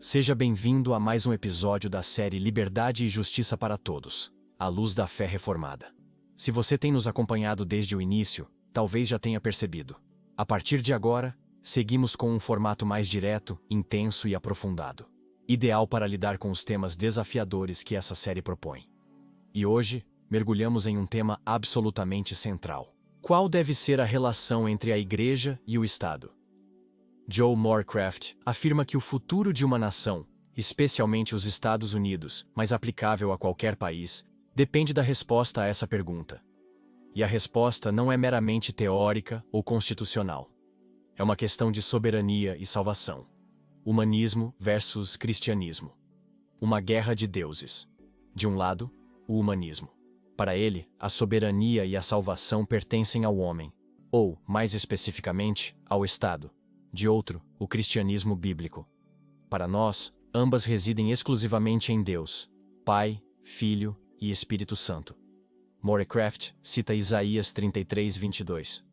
Seja bem-vindo a mais um episódio da série Liberdade e Justiça para Todos, à luz da fé reformada. Se você tem nos acompanhado desde o início, talvez já tenha percebido. A partir de agora, seguimos com um formato mais direto, intenso e aprofundado, ideal para lidar com os temas desafiadores que essa série propõe. E hoje, mergulhamos em um tema absolutamente central. Qual deve ser a relação entre a Igreja e o Estado? Joe Morecraft afirma que o futuro de uma nação, especialmente os Estados Unidos, mas aplicável a qualquer país, depende da resposta a essa pergunta. E a resposta não é meramente teórica ou constitucional. É uma questão de soberania e salvação. Humanismo versus cristianismo. Uma guerra de deuses. De um lado, o humanismo. Para ele, a soberania e a salvação pertencem ao homem, ou, mais especificamente, ao Estado. De outro, o cristianismo bíblico. Para nós, ambas residem exclusivamente em Deus, Pai, Filho e Espírito Santo. Morecraft cita Isaías 33:22.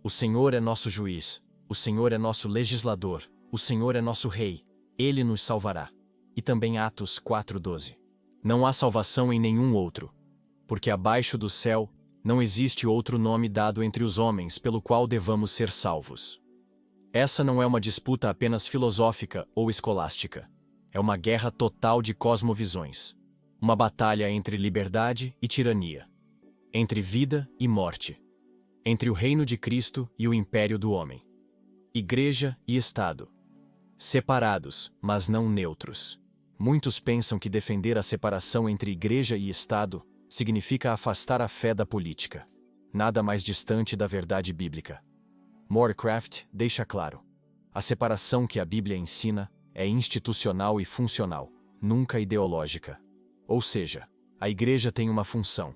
O Senhor é nosso juiz, o Senhor é nosso legislador, o Senhor é nosso rei, Ele nos salvará. E também Atos 4:12. Não há salvação em nenhum outro, porque abaixo do céu não existe outro nome dado entre os homens pelo qual devamos ser salvos. Essa não é uma disputa apenas filosófica ou escolástica. É uma guerra total de cosmovisões. Uma batalha entre liberdade e tirania. Entre vida e morte. Entre o reino de Cristo e o império do homem. Igreja e Estado. Separados, mas não neutros. Muitos pensam que defender a separação entre Igreja e Estado significa afastar a fé da política. Nada mais distante da verdade bíblica. Morecraft deixa claro: a separação que a Bíblia ensina é institucional e funcional, nunca ideológica. Ou seja, a Igreja tem uma função: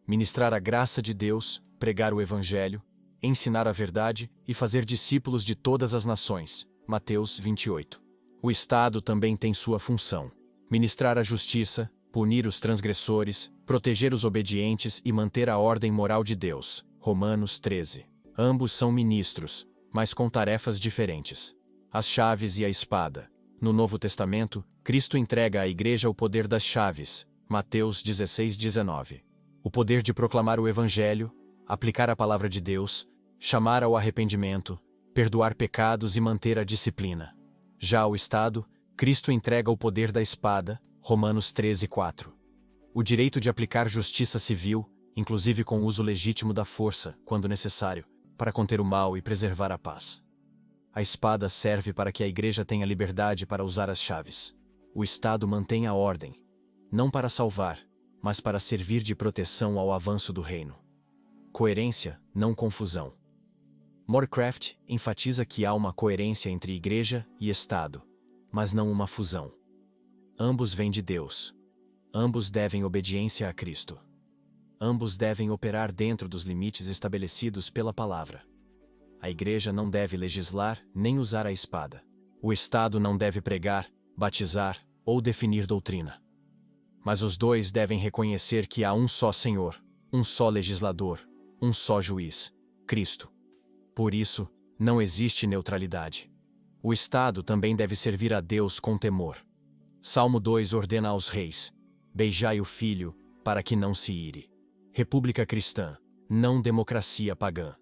ministrar a graça de Deus, pregar o Evangelho, ensinar a verdade e fazer discípulos de todas as nações. Mateus 28. O Estado também tem sua função: ministrar a justiça, punir os transgressores, proteger os obedientes e manter a ordem moral de Deus. Romanos 13. Ambos são ministros, mas com tarefas diferentes. As chaves e a espada. No Novo Testamento, Cristo entrega à Igreja o poder das chaves. Mateus 16:19. O poder de proclamar o Evangelho, aplicar a palavra de Deus, chamar ao arrependimento, perdoar pecados e manter a disciplina. Já ao Estado, Cristo entrega o poder da espada. Romanos 13:4. O direito de aplicar justiça civil, inclusive com o uso legítimo da força, quando necessário, para conter o mal e preservar a paz. A espada serve para que a Igreja tenha liberdade para usar as chaves. O Estado mantém a ordem, não para salvar, mas para servir de proteção ao avanço do reino. Coerência, não confusão. Morecraft enfatiza que há uma coerência entre Igreja e Estado, mas não uma fusão. Ambos vêm de Deus. Ambos devem obediência a Cristo. Ambos devem operar dentro dos limites estabelecidos pela palavra. A Igreja não deve legislar nem usar a espada. O Estado não deve pregar, batizar ou definir doutrina. Mas os dois devem reconhecer que há um só Senhor, um só legislador, um só juiz, Cristo. Por isso, não existe neutralidade. O Estado também deve servir a Deus com temor. Salmo 2 ordena aos reis: beijai o filho, para que não se ire. República cristã, não democracia pagã.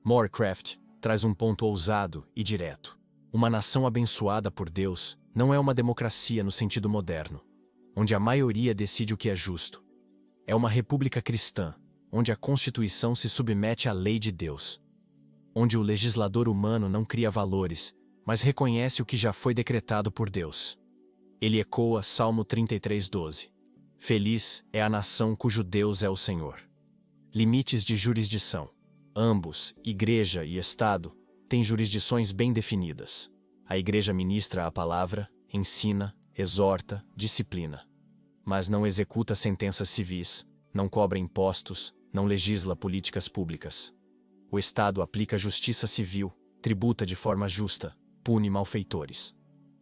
Morecraft traz um ponto ousado e direto. Uma nação abençoada por Deus não é uma democracia no sentido moderno, onde a maioria decide o que é justo. É uma república cristã, onde a Constituição se submete à lei de Deus. Onde o legislador humano não cria valores, mas reconhece o que já foi decretado por Deus. Ele ecoa Salmo 33:12. Feliz é a nação cujo Deus é o Senhor. Limites de jurisdição. Ambos, Igreja e Estado, têm jurisdições bem definidas. A Igreja ministra a palavra, ensina, exorta, disciplina. Mas não executa sentenças civis, não cobra impostos, não legisla políticas públicas. O Estado aplica justiça civil, tributa de forma justa, pune malfeitores.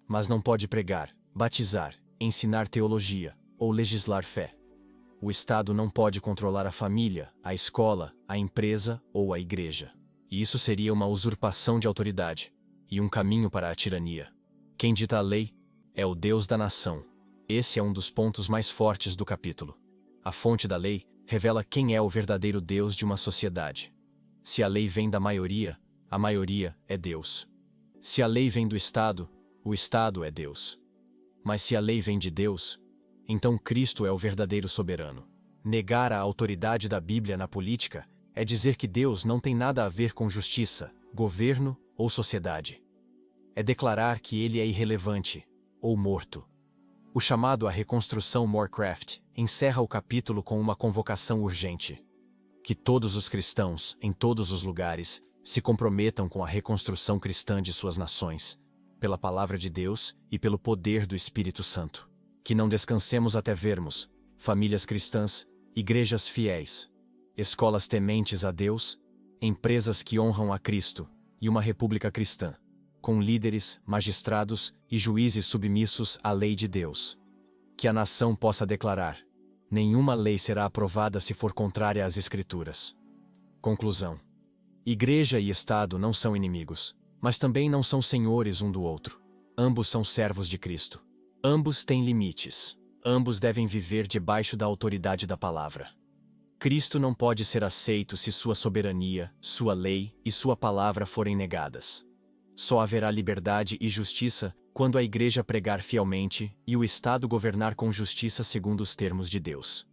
Mas não pode pregar, batizar, ensinar teologia ou legislar fé. O Estado não pode controlar a família, a escola, a empresa ou a igreja. E isso seria uma usurpação de autoridade e um caminho para a tirania. Quem dita a lei É o Deus da nação. Esse é um dos pontos mais fortes do capítulo. A fonte da lei revela quem é o verdadeiro Deus de uma sociedade. Se a lei vem da maioria, a maioria é Deus. Se a lei vem do Estado, o Estado é Deus. Mas se a lei vem de Deus, então Cristo é o verdadeiro soberano. Negar a autoridade da Bíblia na política é dizer que Deus não tem nada a ver com justiça, governo ou sociedade. É declarar que ele é irrelevante ou morto. O chamado à reconstrução Morecraft encerra o capítulo com uma convocação urgente. Que todos os cristãos, em todos os lugares, se comprometam com a reconstrução cristã de suas nações, pela palavra de Deus e pelo poder do Espírito Santo. Que não descansemos até vermos famílias cristãs, igrejas fiéis, escolas tementes a Deus, empresas que honram a Cristo e uma república cristã, com líderes, magistrados e juízes submissos à lei de Deus. Que a nação possa declarar: nenhuma lei será aprovada se for contrária às Escrituras. Conclusão. Igreja e Estado não são inimigos, mas também não são senhores um do outro. Ambos são servos de Cristo. Ambos têm limites. Ambos devem viver debaixo da autoridade da palavra. Cristo não pode ser aceito se sua soberania, sua lei e sua palavra forem negadas. Só haverá liberdade e justiça quando a Igreja pregar fielmente e o Estado governar com justiça segundo os termos de Deus.